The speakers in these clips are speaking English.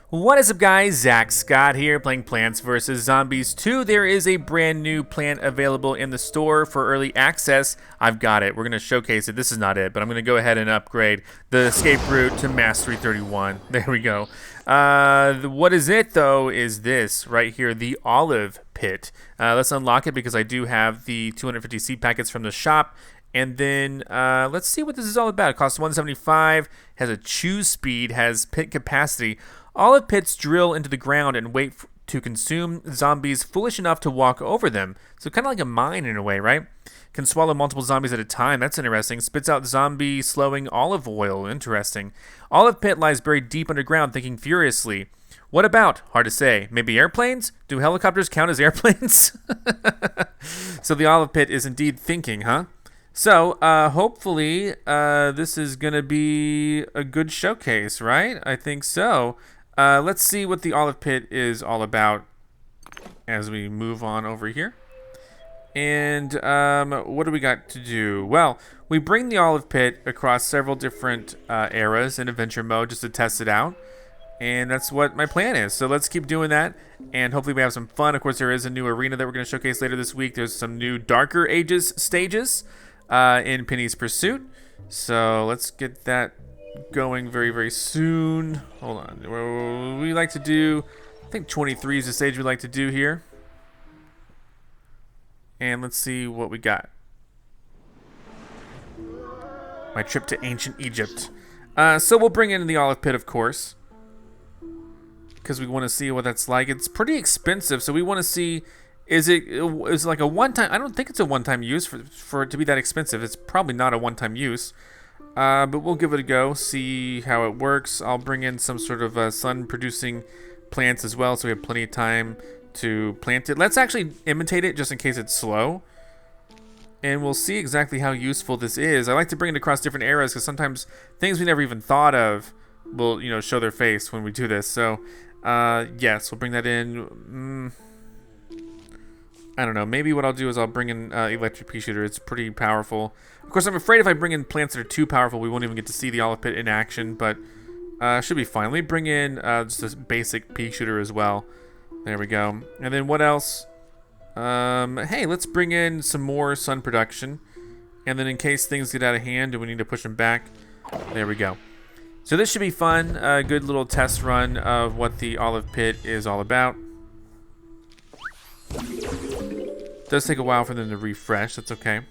What is up, guys? Zach Scott here, playing Plants vs. Zombies 2. There is a brand new plant available in the store for early access. I've got it. We're going to showcase it. This is not it, but I'm going to go ahead and upgrade the escape route to Mastery 31. There we go. What is it, though, is this right here, the olive pit. Let's unlock it because I do have the 250 seed packets from the shop. And then let's see what this is all about. It costs $175, has a chew speed, has pit capacity. Olive pits drill into the ground and wait to consume zombies foolish enough to walk over them. So kind of like a mine in a way, right? Can swallow multiple zombies at a time. That's interesting. Spits out zombie slowing olive oil. Interesting. Olive pit lies buried deep underground, thinking furiously. What about? Hard to say. Maybe airplanes? Do helicopters count as airplanes? So the olive pit is indeed thinking, huh? So, hopefully, this is going to be a good showcase, right? I think so. Let's see what the olive pit is all about as we move on over here. And what do we got to do? Well, we bring the olive pit across several different eras in adventure mode just to test it out. And that's what my plan is. So let's keep doing that, and hopefully we have some fun. Of course, there is a new arena that we're going to showcase later this week. There's some new Darker Ages stages in Penny's Pursuit. So let's get that going very, very soon. Hold on. We like to do, I think 23 is the stage we like to do here. And let's see what we got. My trip to ancient Egypt. So we'll bring in the olive pit, of course, because we want to see what that's like. It's pretty expensive, so we want to see, is it like a one-time? I don't think it's a one-time use for it to be that expensive. It's probably not a one-time use. But we'll give it a go, see how it works. I'll bring in some sort of sun-producing plants as well, so we have plenty of time to plant it. Let's actually imitate it just in case it's slow. And we'll see exactly how useful this is. I like to bring it across different eras because sometimes things we never even thought of will, show their face when we do this. So, yes, we'll bring that in. I don't know. Maybe what I'll do is I'll bring in electric Peashooter. It's pretty powerful. Of course, I'm afraid if I bring in plants that are too powerful, we won't even get to see the olive pit in action, but should be fine. Let me bring in just a basic Peashooter as well. There we go. And then what else? Hey, let's bring in some more sun production. And then in case things get out of hand and we need to push them back, there we go. So this should be fun. A good little test run of what the olive pit is all about. It does take a while for them to refresh. That's okay.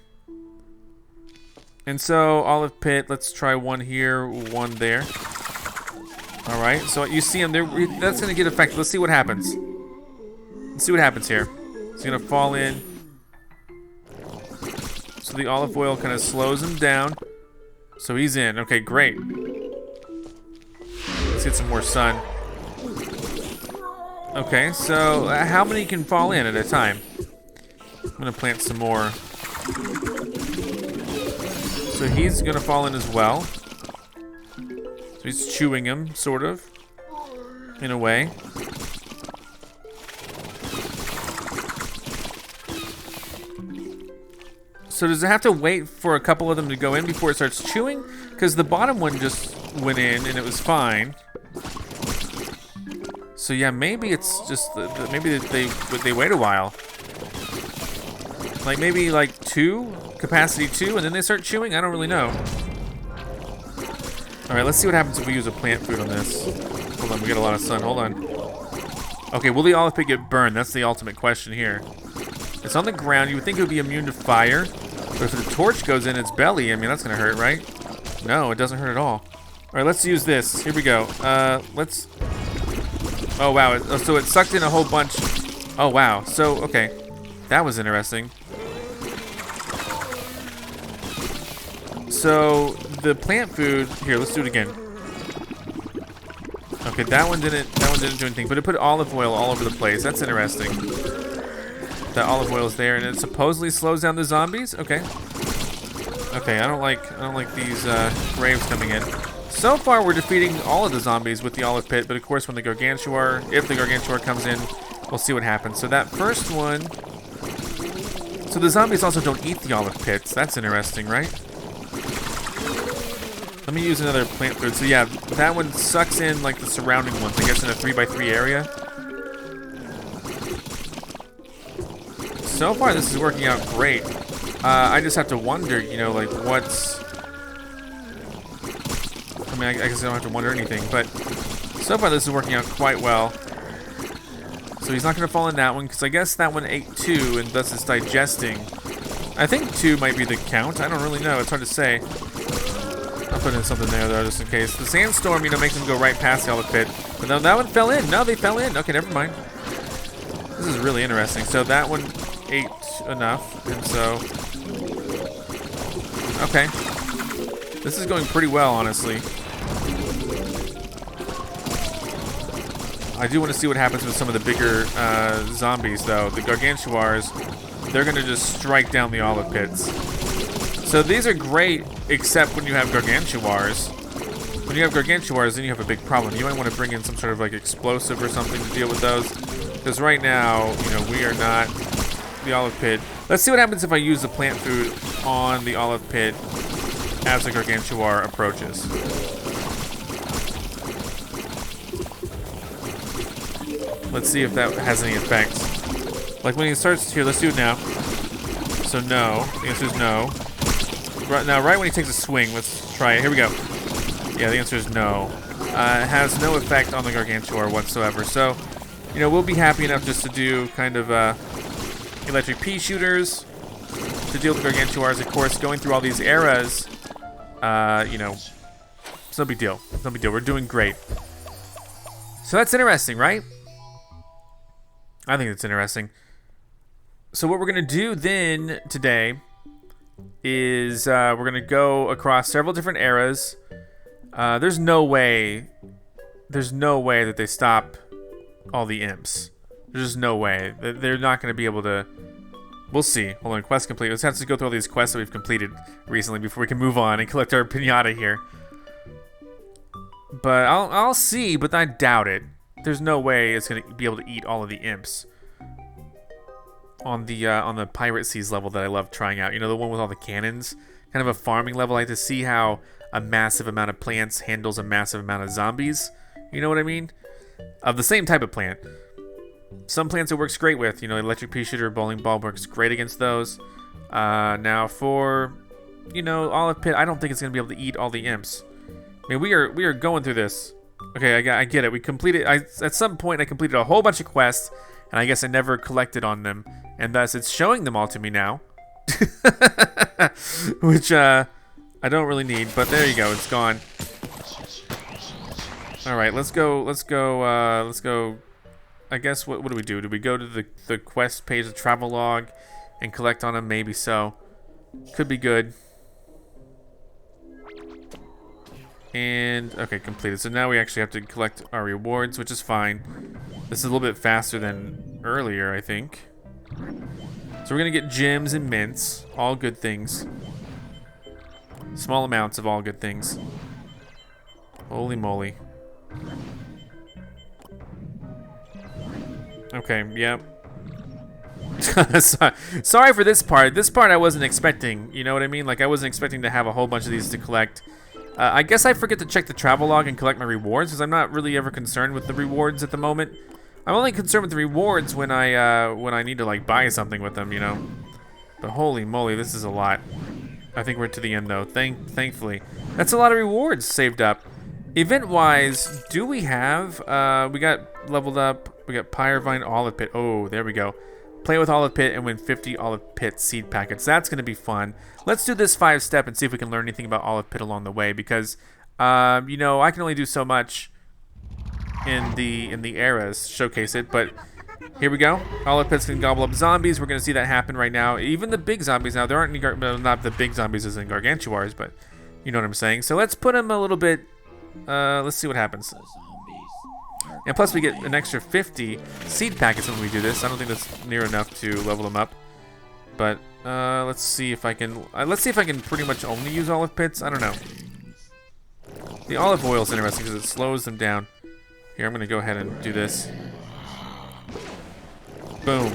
And so, olive pit, let's try one here, one there. Alright, so you see them there. That's going to get effective. Let's see what happens. Let's see what happens here. It's going to fall in. So the olive oil kind of slows him down. So he's in. Okay, great. Let's get some more sun. Okay, so how many can fall in at a time? I'm going to plant some more. So he's going to fall in as well. So he's chewing him, sort of, in a way. So does it have to wait for a couple of them to go in before it starts chewing? Because the bottom one just went in and it was fine. So yeah, maybe it's just, maybe they wait a while. Like maybe like 2, capacity 2, and then they start chewing? I don't really know. Alright, let's see what happens if we use a plant food on this. Hold on, we get a lot of sun, hold on. Okay, will the olive pit get burned? That's the ultimate question here. It's on the ground, you would think it would be immune to fire. But if the torch goes in its belly, I mean, that's gonna hurt, right? No, it doesn't hurt at all. Alright, let's use this. Here we go. Let's... Oh, wow. So it sucked in a whole bunch. Oh, wow. So, okay. That was interesting. So, the plant food... Here, let's do it again. Okay, that one didn't do anything, but it put olive oil all over the place. That's interesting. That olive oil is there, and it supposedly slows down the zombies? Okay. Okay, I don't like these graves coming in. So far, we're defeating all of the zombies with the olive pit, but of course, when the gargantuar, if the gargantuar comes in, we'll see what happens. So that first one... So the zombies also don't eat the olive pits. That's interesting, right? Let me use another plant food. So yeah, that one sucks in like the surrounding ones, I guess in a 3x3 area. So far this is working out great. I just have to wonder, you know, like what's... I mean, I guess I don't have to wonder anything, but so far this is working out quite well. So he's not going to fall in that one, because I guess that one ate 2, and thus it's digesting. I think 2 might be the count. I don't really know. It's hard to say. I'll put in something there, though, just in case. The sandstorm, you know, makes them go right past the olive pit. But no, that one fell in. No, they fell in. Okay, never mind. This is really interesting. So that one ate enough, and so... Okay. This is going pretty well, honestly. I do want to see what happens with some of the bigger zombies, though. The gargantuars, they're going to just strike down the olive pits. So these are great, except when you have gargantuars. When you have gargantuars, then you have a big problem. You might want to bring in some sort of like explosive or something to deal with those. Because right now, you know, we are not the olive pit. Let's see what happens if I use the plant food on the olive pit as the gargantuar approaches. Let's see if that has any effect. Like when he starts here, let's do it now. So no, the answer is no. Now, right when he takes a swing, let's try it. Here we go. Yeah, the answer is no. It has no effect on the gargantuar whatsoever. So, you know, we'll be happy enough just to do kind of electric pea shooters to deal with the gargantuars. Of course, going through all these eras, you know, it's no big deal. It's no big deal. We're doing great. So that's interesting, right? I think it's interesting. So what we're going to do then today is we're going to go across several different eras. There's no way that they stop all the imps. There's just no way. They're not going to be able to... We'll see. Hold on, quest complete. Let's have to go through all these quests that we've completed recently before we can move on and collect our pinata here. But I'll see, but I doubt it. There's no way it's going to be able to eat all of the imps on the Pirate Seas level that I love trying out. You know, the one with all the cannons? Kind of a farming level. I like to see how a massive amount of plants handles a massive amount of zombies. You know what I mean? Of the same type of plant. Some plants it works great with. You know, electric pea shooter, bowling ball works great against those. Now for, you know, olive pit, I don't think it's going to be able to eat all the imps. I mean, we are going through this. Okay, I get it. We completed... at some point, I completed a whole bunch of quests, and I guess I never collected on them, and thus it's showing them all to me now. Which, I don't really need, but there you go. It's gone. Alright, let's go... I guess, what do we do? Do we go to the quest page, the travelogue, and collect on them? Maybe so. Could be good. And, okay, completed. So now we actually have to collect our rewards, which is fine. This is a little bit faster than earlier, I think. So we're going to get gems and mints. All good things. Small amounts of all good things. Holy moly. Okay, yep. Sorry for this part. This part I wasn't expecting. You know what I mean? Like, I wasn't expecting to have a whole bunch of these to collect. I guess I forget to check the travelogue and collect my rewards, because I'm not really ever concerned with the rewards at the moment. I'm only concerned with the rewards when I need to like buy something with them, you know. But holy moly, this is a lot. I think we're to the end though. Thankfully, that's a lot of rewards saved up. Event-wise, do we have? We got leveled up. We got Pyrevine Olive Pit. Oh, there we go. Play with Olive Pit and win 50 Olive Pit seed packets. That's going to be fun. Let's do this 5-step and see if we can learn anything about Olive Pit along the way, because, you know, I can only do so much in the eras, showcase it, but here we go. Olive Pits can gobble up zombies. We're going to see that happen right now. Even the big zombies now. There aren't any, not the big zombies as in gargantuars, but you know what I'm saying. So let's put them a little bit, let's see what happens. And plus we get an extra 50 seed packets when we do this. I don't think that's near enough to level them up. But let's see if I can pretty much only use olive pits. I don't know. The olive oil is interesting because it slows them down. Here, I'm going to go ahead and do this. Boom.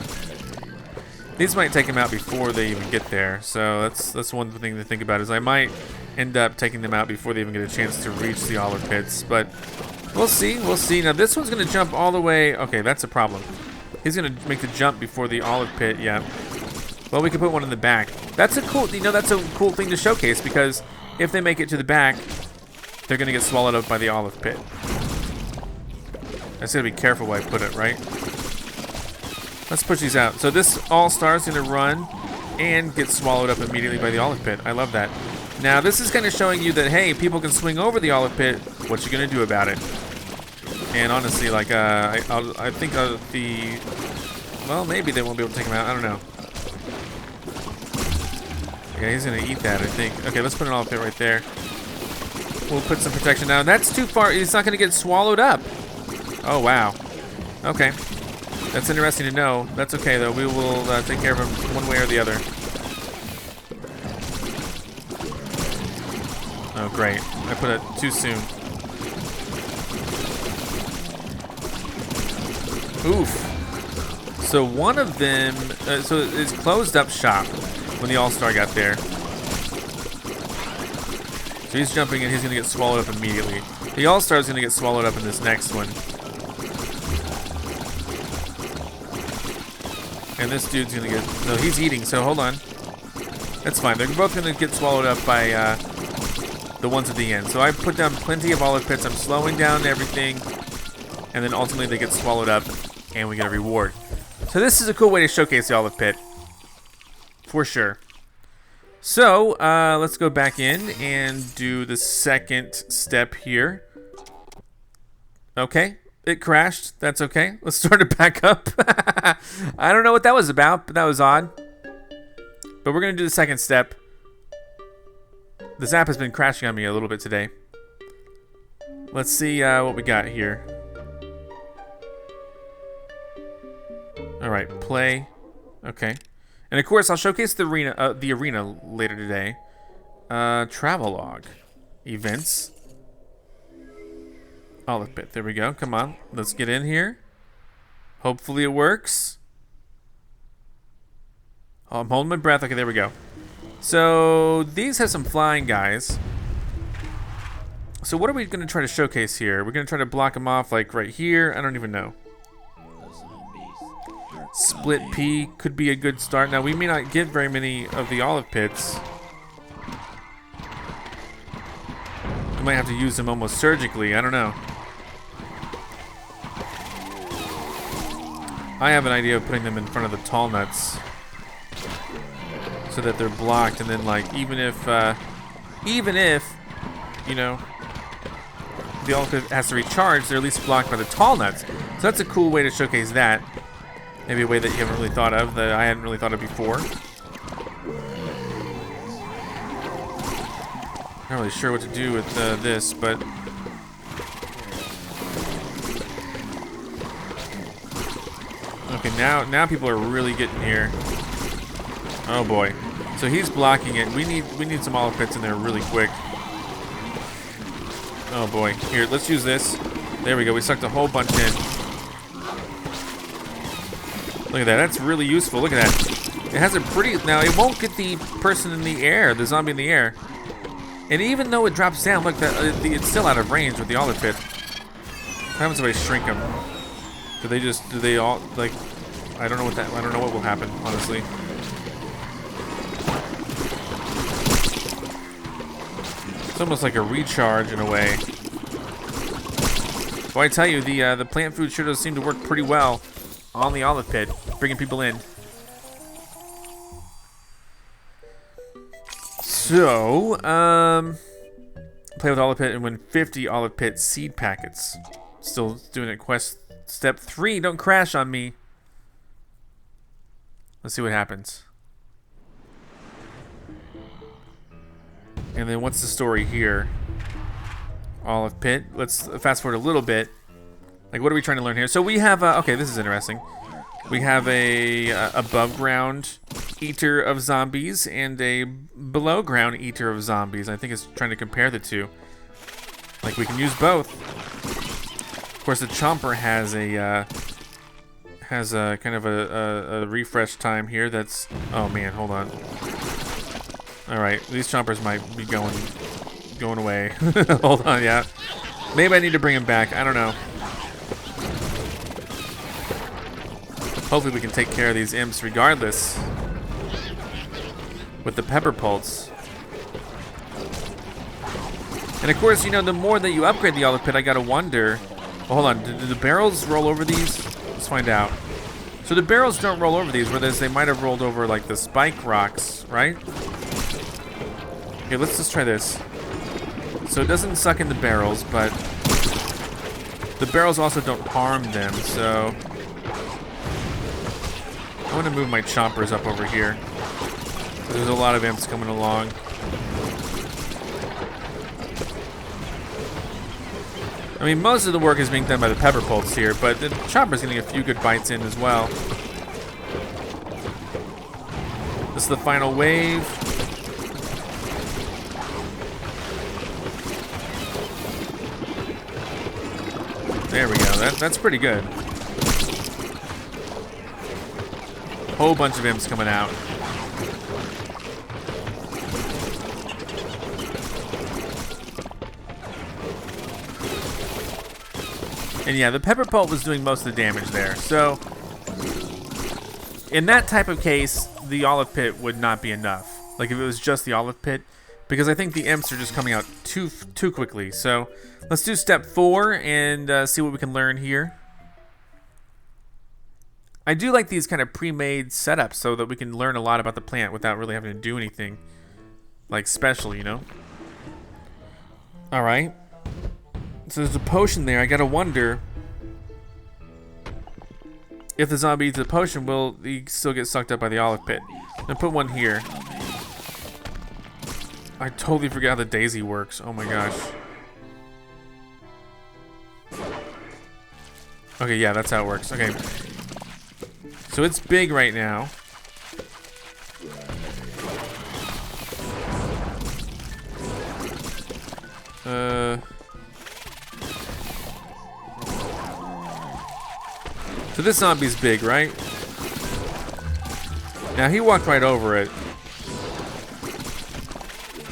These might take them out before they even get there. So that's one thing to think about, is I might end up taking them out before they even get a chance to reach the olive pits. But we'll see. We'll see. Now this one's going to jump all the way. Okay, that's a problem. He's going to make the jump before the olive pit. Yeah. Well, we could put one in the back. That's a cool, that's a cool thing to showcase, because if they make it to the back, they're gonna get swallowed up by the olive pit. I just gotta be careful where I put it, right? Let's push these out. So this all-star is gonna run and get swallowed up immediately by the olive pit. I love that. Now this is kind of showing you that, hey, people can swing over the olive pit. What you gonna do about it? And honestly, like, I think well, maybe they won't be able to take them out. I don't know. Yeah, he's gonna eat that, I think. Okay, let's put an olive pit right there. We'll put some protection down. That's too far. He's not gonna get swallowed up. Oh, wow. Okay. That's interesting to know. That's okay, though. We will take care of him one way or the other. Oh, great. I put it too soon. Oof. So one of them... so it's closed up shop when the all-star got there. So he's jumping and he's gonna get swallowed up immediately. The all-star is gonna get swallowed up in this next one. And this dude's gonna get, no, he's eating, so hold on. That's fine, they're both gonna get swallowed up by the ones at the end. So I put down plenty of olive pits, I'm slowing down everything, and then ultimately they get swallowed up and we get a reward. So this is a cool way to showcase the olive pit. For sure. So, let's go back in and do the second step here. Okay, it crashed. That's okay. Let's start it back up. I don't know what that was about, but that was odd. But we're going to do the second step. This app has been crashing on me a little bit today. Let's see what we got here. Alright, play. Okay. And of course, I'll showcase the arena later today. Travelogue. Events. Olive pit. There we go. Come on. Let's get in here. Hopefully it works. Oh, I'm holding my breath. Okay, there we go. So, these have some flying guys. So what are we going to try to showcase here? We're going to try to block them off, like, right here? I don't even know. Split P could be a good start. Now, we may not get very many of the olive pits. We might have to use them almost surgically. I don't know. I have an idea of putting them in front of the tall nuts so that they're blocked, and then, like, even if you know, the olive pit has to recharge, they're at least blocked by the tall nuts. So that's a cool way to showcase that. Maybe a way that you haven't really thought of, that I hadn't really thought of before. Not really sure what to do with this, but... Okay, now people are really getting here. Oh boy. So he's blocking it. We need some olive pits in there really quick. Oh boy. Here, let's use this. There we go. We sucked a whole bunch in. Look at that. That's really useful. Look at that. It has a pretty... Now, it won't get the person in the air, the zombie in the air. And even though it drops down, look, it's still out of range with the olive pit. What happens if I shrink them? Do they all, like... I don't know what will happen, honestly. It's almost like a recharge in a way. Well, I tell you, the plant food sure does seem to work pretty well on the olive pit, bringing people in. So, play with olive pit and win 50 olive pit seed packets. Still doing it. Quest step 3. Don't crash on me. Let's see what happens. And then what's the story here? Olive pit. Let's fast forward a little bit. Like, what are we trying to learn here? So we have, okay, this is interesting. We have a above ground eater of zombies and a below ground eater of zombies. I think it's trying to compare the two. Like, we can use both. Of course, the chomper has has a kind of a refresh time here. That's, oh man, hold on. All right, these chompers might be going away. Hold on, yeah. Maybe I need to bring him back. I don't know. Hopefully we can take care of these imps regardless with the pepper pulse. And of course, you know, the more that you upgrade the olive pit, I gotta wonder. Well, hold on, do the barrels roll over these? Let's find out. So the barrels don't roll over these, whereas they might have rolled over like the spike rocks, right? Okay, let's just try this. So it doesn't suck in the barrels, but the barrels also don't harm them, so I want to move my chompers up over here. There's a lot of imps coming along. I mean, most of the work is being done by the pepper pulse here, but the chopper's getting a few good bites in as well. This is the final wave. There we go. That's pretty good. Whole bunch of imps coming out. And yeah, the pepper pulp was doing most of the damage there. So in that type of case, the olive pit would not be enough. Like if it was just the olive pit, because I think the imps are just coming out too quickly. So let's do step 4 and see what we can learn here. I do like these kind of pre-made setups so that we can learn a lot about the plant without really having to do anything like special, you know? All right. So there's a potion there. I gotta wonder if the zombie eats the potion, will he still get sucked up by the olive pit? I'm gonna put one here. I totally forgot how the daisy works. Oh my gosh. Okay, yeah, that's how it works. Okay. So it's big right now. So this zombie's big, right? Now he walked right over it.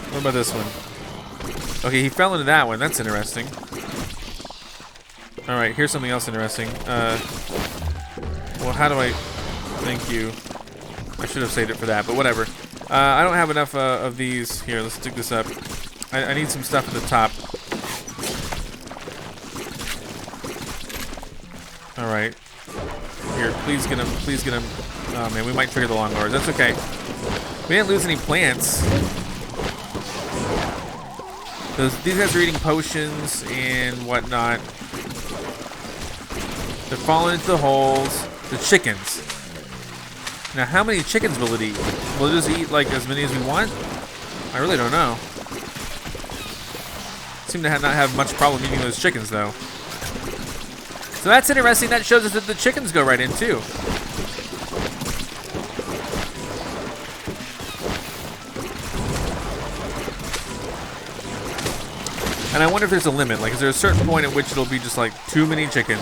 What about this one? Okay, he fell into that one. That's interesting. All right, here's something else interesting. Well, how do I... Thank you. I should have saved it for that, but whatever. I don't have enough of these. Here, let's dig this up. I need some stuff at the top. All right. Here, please get him. Please get him. Oh man, we might trigger the lawnmowers. That's okay. We didn't lose any plants. These guys are eating potions and whatnot. They're falling into the holes. The chickens. Now, how many chickens will it eat? Will it just eat like as many as we want? I really don't know. Seem to not have much problem eating those chickens, though. So that's interesting. That shows us that the chickens go right in, too. And I wonder if there's a limit. Like, is there a certain point at which it'll be just like too many chickens?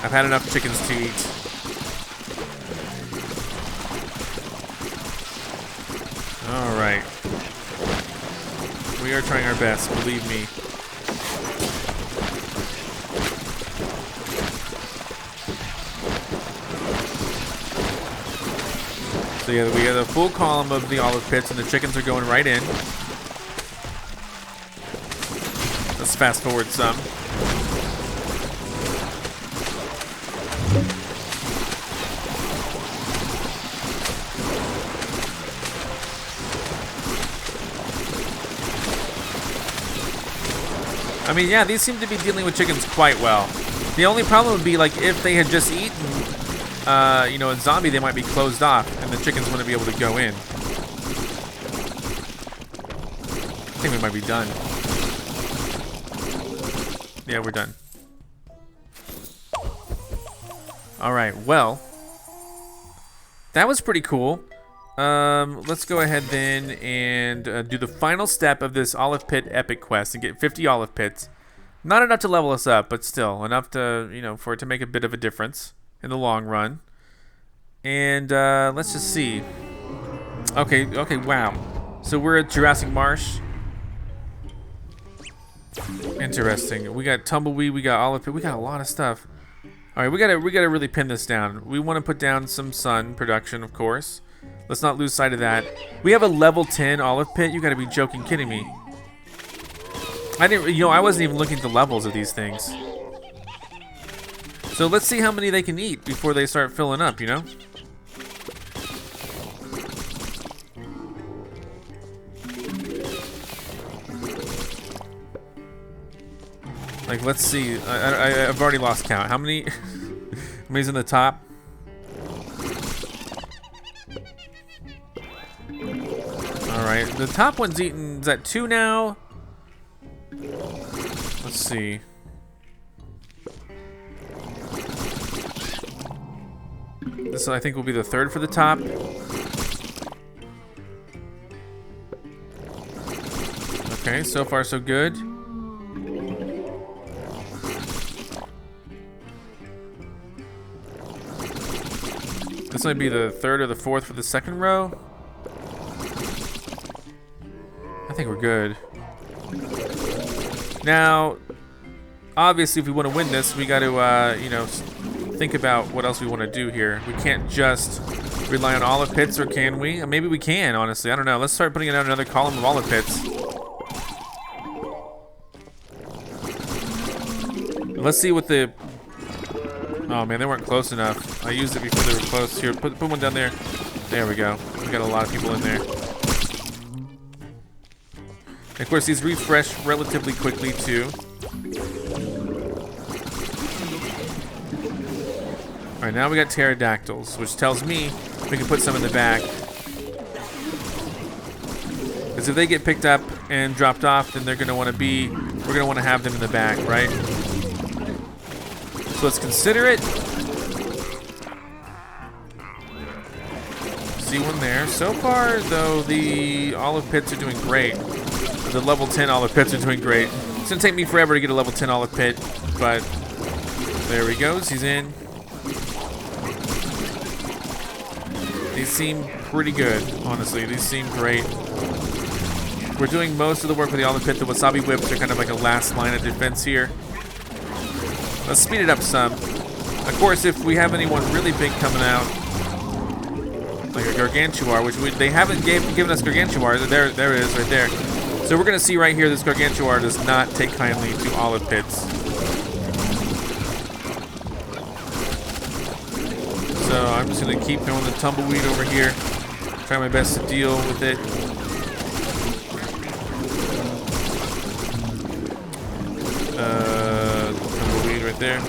I've had enough chickens to eat. All right. We are trying our best, believe me. So yeah, we got a full column of the olive pits and the chickens are going right in. Let's fast forward some. I mean, yeah, these seem to be dealing with chickens quite well. The only problem would be like if they had just eaten, you know, a zombie, they might be closed off and the chickens wouldn't be able to go in. I think we might be done. Yeah, we're done. All right, well, that was pretty cool. Let's go ahead then and do the final step of this olive pit epic quest and get 50 olive pits. Not enough to level us up, but still enough to, you know, for it to make a bit of a difference. in the long run. And let's just see. Okay, wow. So we're at Jurassic Marsh. Interesting. We got tumbleweed, we got olive pit, we got a lot of stuff. All right, we gotta really pin this down. We want to put down some sun production, of course. Let's not lose sight of that. We have a level 10 olive pit. You gotta be joking, kidding me. I wasn't even looking at the levels of these things. So let's see how many they can eat before they start filling up, you know? Like, let's see. I've already lost count. How many? How many's in the top? Alright, the top one's eaten. Is that 2 now? Let's see. This, I think, will be the 3rd for the top. Okay, so far so good. This might be the 3rd or the 4th for the 2nd row. I think we're good. Now, obviously, if we want to win this, we got to, you know, think about what else we want to do here. We can't just rely on olive pits, or can we? Maybe we can, honestly. I don't know. Let's start putting out another column of olive pits. Let's see what the... Oh man, they weren't close enough. I used it before they were close. Here, put one down there. There we go. We got a lot of people in there. And of course, these refresh relatively quickly too. All right, now we got pterodactyls, which tells me we can put some in the back. Because if they get picked up and dropped off, then they're gonna want to be. We're gonna want to have them in the back, right? So let's consider it. See one there. So far, though, the olive pits are doing great. The level 10 olive pits are doing great. It's gonna take me forever to get a level 10 olive pit, but there he goes. He's in. These seem pretty good, honestly. These seem great. We're doing most of the work with the olive pit. The wasabi whips are kind of like a last line of defense here. Let's speed it up some. Of course, if we have anyone really big coming out, like a gargantuar, which they haven't given us gargantuar. There it is, right there. So we're gonna see right here, this gargantuar does not take kindly to olive pits. So I'm just gonna keep going the tumbleweed over here. Try my best to deal with it. Tumbleweed right there.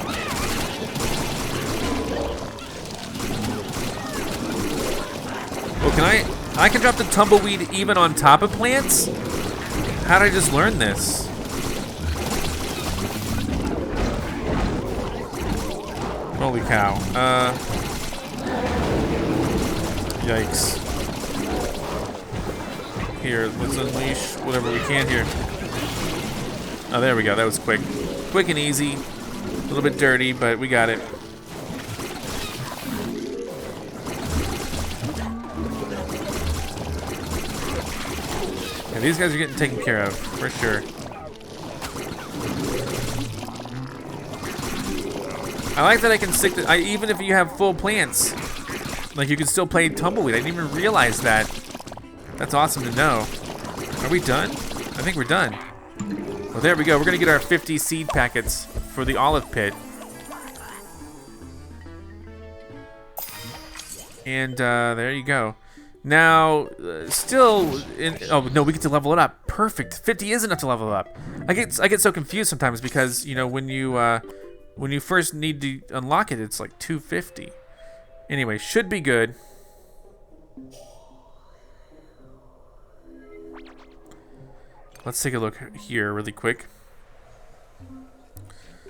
Oh, I can drop the tumbleweed even on top of plants? How did I just learn this? Holy cow. Yikes. Here, let's unleash whatever we can here. Oh, there we go. That was quick. Quick and easy. A little bit dirty, but we got it. Yeah, these guys are getting taken care of, for sure. I like that I can stick the, even if you have full plants, like you can still play tumbleweed. I didn't even realize that. That's awesome to know. Are we done? I think we're done. Well, there we go. We're gonna get our 50 seed packets for the olive pit. And there you go. Now, oh no, we get to level it up. Perfect. 50 is enough to level it up. I get so confused sometimes because, you know, when you first need to unlock it, it's like 250. Anyway, should be good. Let's take a look here really quick.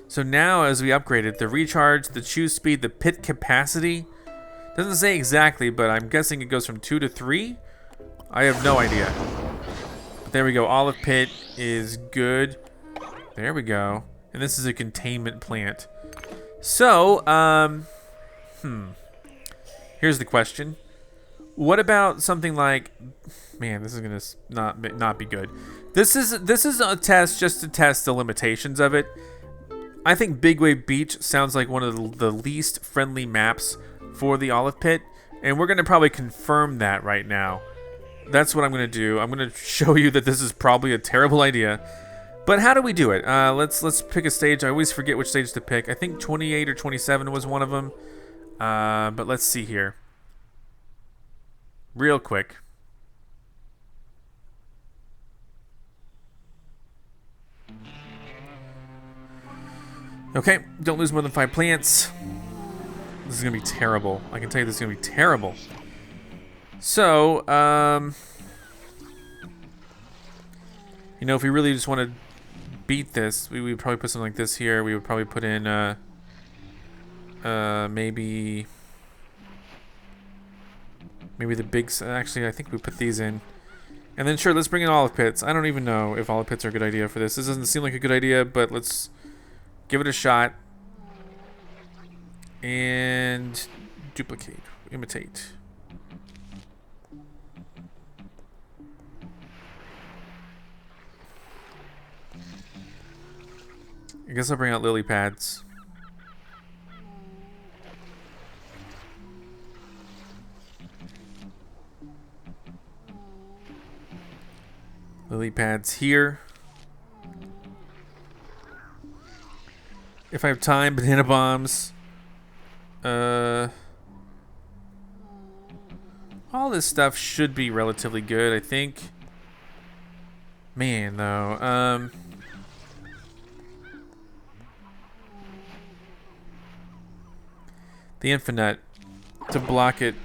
So now as we upgrade it, the recharge, the chew speed, the pit capacity, doesn't say exactly, but I'm guessing it goes from 2 to 3. I have no idea. But there we go. Olive pit is good. There we go. And this is a containment plant. So, Here's the question. What about something like, man, this is gonna not be good. This is a test just to test the limitations of it. I think Big Wave Beach sounds like one of the least friendly maps for the olive pit, and we're gonna probably confirm that right now. That's what I'm gonna do. I'm gonna show you that this is probably a terrible idea. But how do we do it? Let's pick a stage. I always forget which stage to pick. I think 28 or 27 was one of them. But let's see here. Real quick. Okay, don't lose more than 5 plants. This is gonna be terrible. I can tell you this is gonna be terrible. So, you know, if we really just want to beat this, we would probably put something like this here. We would probably put in, maybe the big. Actually, I think we put these in, and then sure, let's bring in olive pits. I don't even know if olive pits are a good idea for this. This doesn't seem like a good idea, but let's give it a shot. And duplicate, imitate. I guess I'll bring out lily pads. Lily pads here. If I have time, banana bombs. All this stuff should be relatively good, I think. Man, though, the infinite to block it.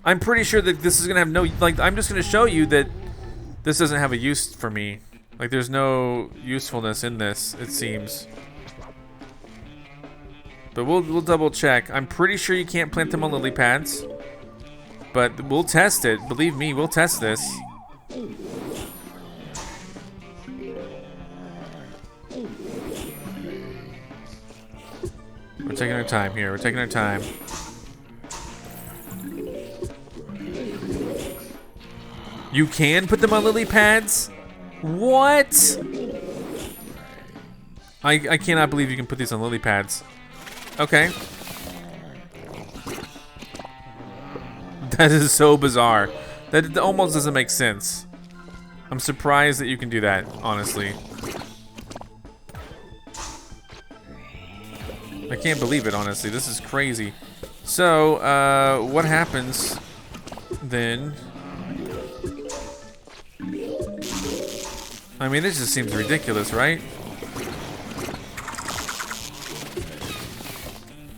I'm pretty sure that this is gonna have no, like, I'm just gonna show you that this doesn't have a use for me. Like, there's no usefulness in this, it seems. But we'll double check. I'm pretty sure you can't plant them on lily pads, but we'll test it. Believe me, we'll test this. We're taking our time here. We're taking our time. You can put them on lily pads? What? I cannot believe you can put these on lily pads. Okay. That is so bizarre. That almost doesn't make sense. I'm surprised that you can do that, honestly. I can't believe it, honestly. This is crazy. So, what happens then? I mean, this just seems ridiculous, right?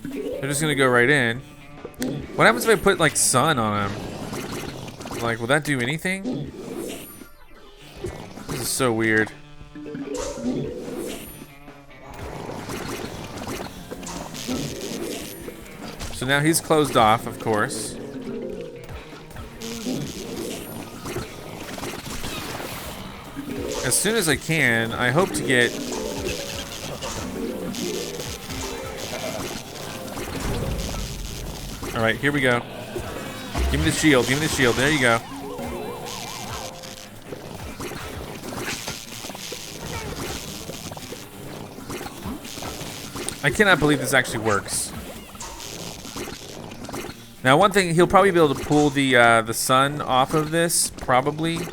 They're just gonna go right in. What happens if I put, like, sun on them? Like, will that do anything? This is so weird. So now he's closed off, of course. As soon as I can, I hope to get... Alright, here we go. Give me the shield, give me the shield. There you go. I cannot believe this actually works. Now, one thing, he'll probably be able to pull the sun off of this, probably.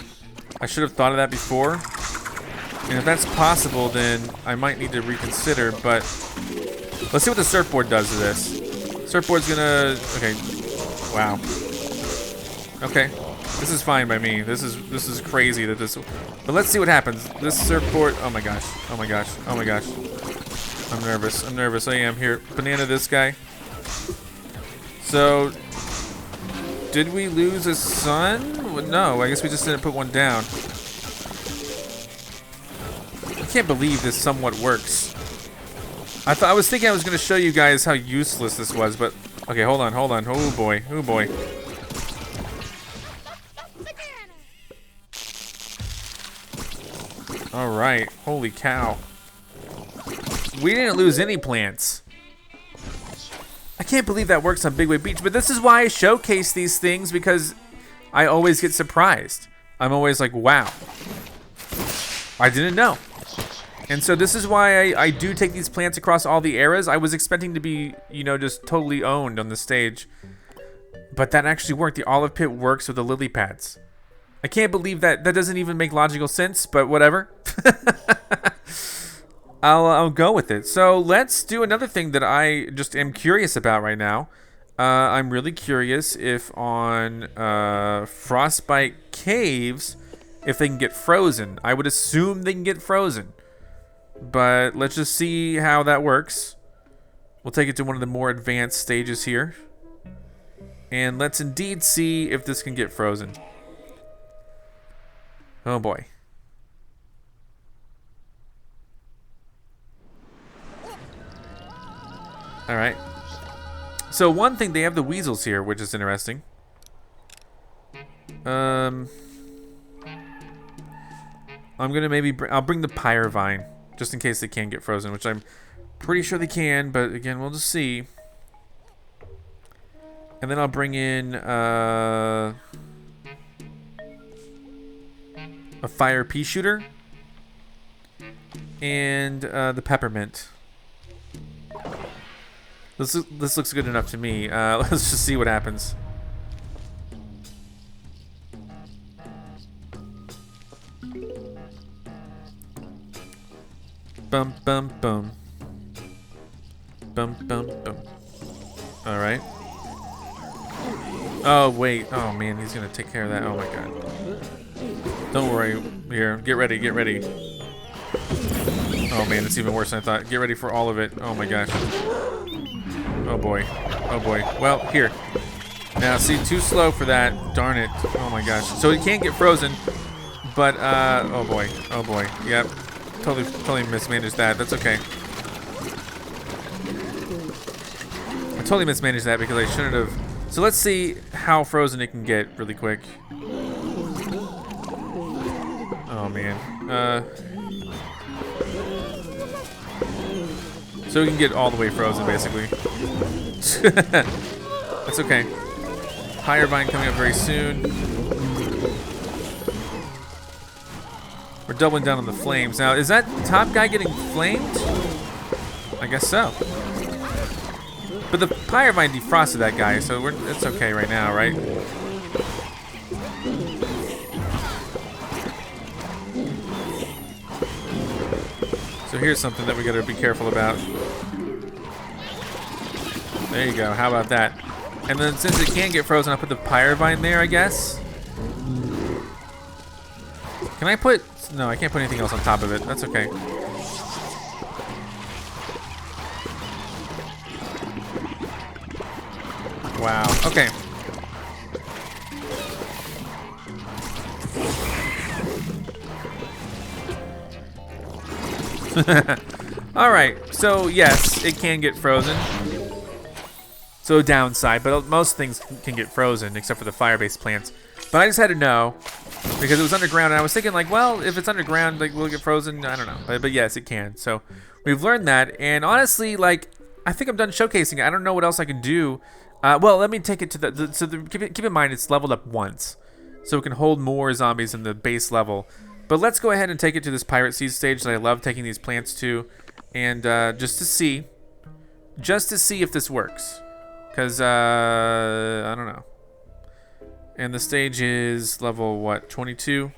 I should have thought of that before. And if that's possible, then I might need to reconsider, but let's see what the surfboard does to this. Surfboard's gonna, okay, wow. Okay, this is fine by me. This is crazy that this, but let's see what happens. This surfboard, oh my gosh, oh my gosh, oh my gosh. I'm nervous, I am. Here, banana this guy. So, did we lose a sun? Well, no, I guess we just didn't put one down. I can't believe this somewhat works. I was thinking I was going to show you guys how useless this was, but okay, hold on. Oh boy, oh boy. All right, holy cow. We didn't lose any plants. I can't believe that works on Big Wave Beach, but this is why I showcase these things, because I always get surprised. I'm always like, wow, I didn't know. And so this is why I do take these plants across all the eras. I was expecting to be, you know, just totally owned on the stage. But that actually worked. The olive pit works with the lily pads. I can't believe that. That doesn't even make logical sense, but whatever. I'll go with it. So let's do another thing that I just am curious about right now. I'm really curious if on Frostbite caves, if they can get frozen. I would assume they can get frozen. But let's just see how that works. We'll take it to one of the more advanced stages here. And let's indeed see if this can get frozen. Oh boy. Alright. So one thing, they have the weasels here, which is interesting. I'm gonna I'll bring the pyre vine, just in case they can get frozen, which I'm pretty sure they can, but again, we'll just see. And then I'll bring in a fire peashooter and the peppermint. This looks good enough to me. Let's just see what happens. Bum bum bum. Bum bum bum. All right. Oh wait. Oh man, he's gonna take care of that. Oh my god. Don't worry. Here, get ready. Get ready. Oh man, it's even worse than I thought. Get ready for all of it. Oh my gosh. Oh boy. Oh boy. Well, here. Now, see, too slow for that. Darn it. Oh my gosh. So he can't get frozen, but oh boy. Oh boy. Yep. Totally mismanaged that. That's okay. I totally mismanaged that because I shouldn't have. So let's see how frozen it can get really quick. Oh man. So we can get all the way frozen, basically. That's okay. Higher vine coming up very soon. We're doubling down on the flames. Now, is that top guy getting flamed? I guess so. But the fire vine defrosted that guy, so it's okay right now, right? So here's something that we gotta be careful about. There you go, how about that? And then since it can get frozen, I'll put the pyre vine there, I guess. Can I put, no, I can't put anything else on top of it. That's okay. Wow, okay. All right, so yes, it can get frozen. So downside, but most things can get frozen except for the fire-based plants. But I just had to know because it was underground, and I was thinking like, well, if it's underground, like, will it get frozen? I don't know, but yes, it can. So we've learned that, and honestly, like, I think I'm done showcasing it. I don't know what else I can do. Well, let me take it to keep in mind it's leveled up once, so it can hold more zombies in the base level. But let's go ahead and take it to this Pirate Seas stage that I love taking these plants to, and just to see if this works. Because, I don't know. And the stage is level, what, 22?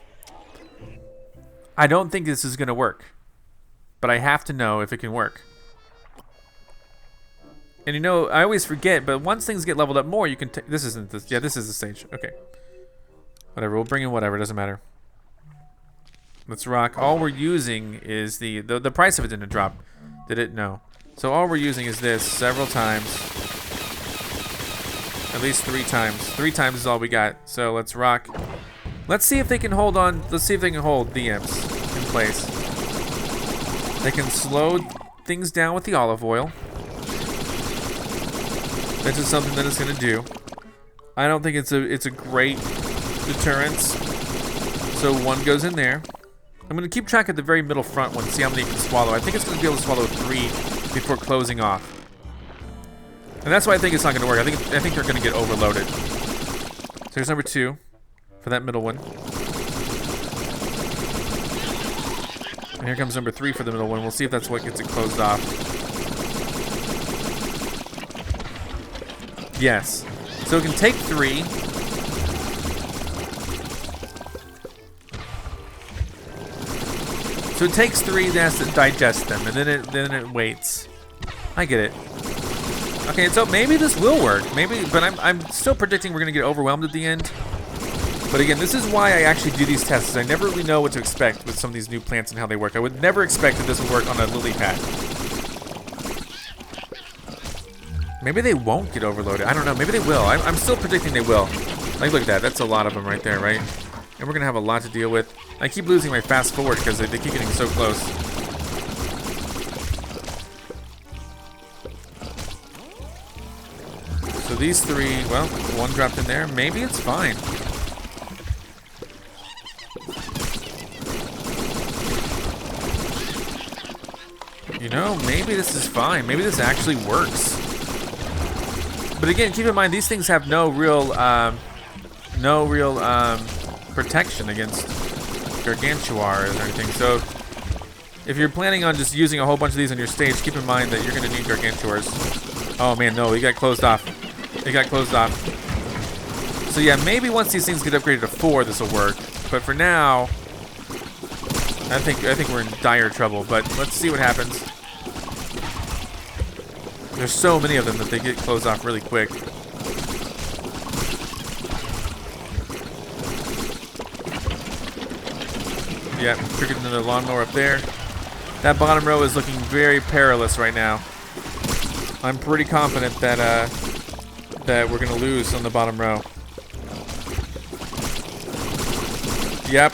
I don't think this is going to work. But I have to know if it can work. And you know, I always forget, but once things get leveled up more, you can this isn't this. Yeah, this is the stage. Okay. Whatever, we'll bring in whatever, doesn't matter. Let's rock. All we're using is the price of it didn't drop. Did it? No. So all we're using is this several times. At least 3 times. 3 times is all we got. So let's rock. Let's see if they can hold on. Let's see if they can hold the imps in place. They can slow things down with the olive oil. That's just something that it's going to do. I don't think it's a great deterrence. So 1 goes in there. I'm going to keep track of the very middle front one, see how many it can swallow. I think it's going to be able to swallow 3 before closing off. And that's why I think it's not going to work. I think they're going to get overloaded. So here's number 2 for that middle one. And here comes number 3 for the middle one. We'll see if that's what gets it closed off. Yes. So it can take 3. So it takes 3, then has to digest them, and then it waits. I get it. Okay, so maybe this will work. Maybe, but I'm still predicting we're gonna get overwhelmed at the end. But again, this is why I actually do these tests. I never really know what to expect with some of these new plants and how they work. I would never expect that this would work on a lily pad. Maybe they won't get overloaded. I don't know. Maybe they will. I'm still predicting they will. Like, look at that. That's a lot of them right there, right? And we're going to have a lot to deal with. I keep losing my fast forward because they keep getting so close. So these 3, well, 1 dropped in there. Maybe it's fine. You know, maybe this is fine. Maybe this actually works. But again, keep in mind, these things have no real protection against gargantuars or anything. So if you're planning on just using a whole bunch of these on your stage, keep in mind that you're going to need gargantuars. Oh man, no, he got closed off. He got closed off. So yeah, maybe once these things get upgraded to 4, this will work. But for now, I think we're in dire trouble. But let's see what happens. There's so many of them that they get closed off really quick. Yeah, triggered another lawnmower up there. That bottom row is looking very perilous right now. I'm pretty confident that that we're gonna lose on the bottom row. Yep.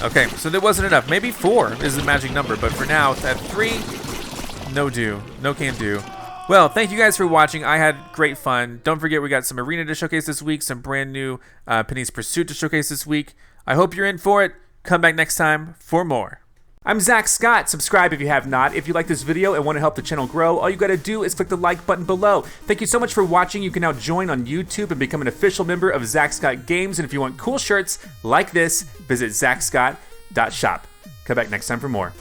Okay, so there wasn't enough. Maybe 4 is the magic number, but for now, at 3, no do. No can do. Well, thank you guys for watching. I had great fun. Don't forget we got some arena to showcase this week, some brand new Penny's Pursuit to showcase this week. I hope you're in for it. Come back next time for more. I'm Zach Scott. Subscribe if you have not. If you like this video and want to help the channel grow, all you got to do is click the like button below. Thank you so much for watching. You can now join on YouTube and become an official member of ZackScottGames. And if you want cool shirts like this, visit ZackScott.shop. Come back next time for more.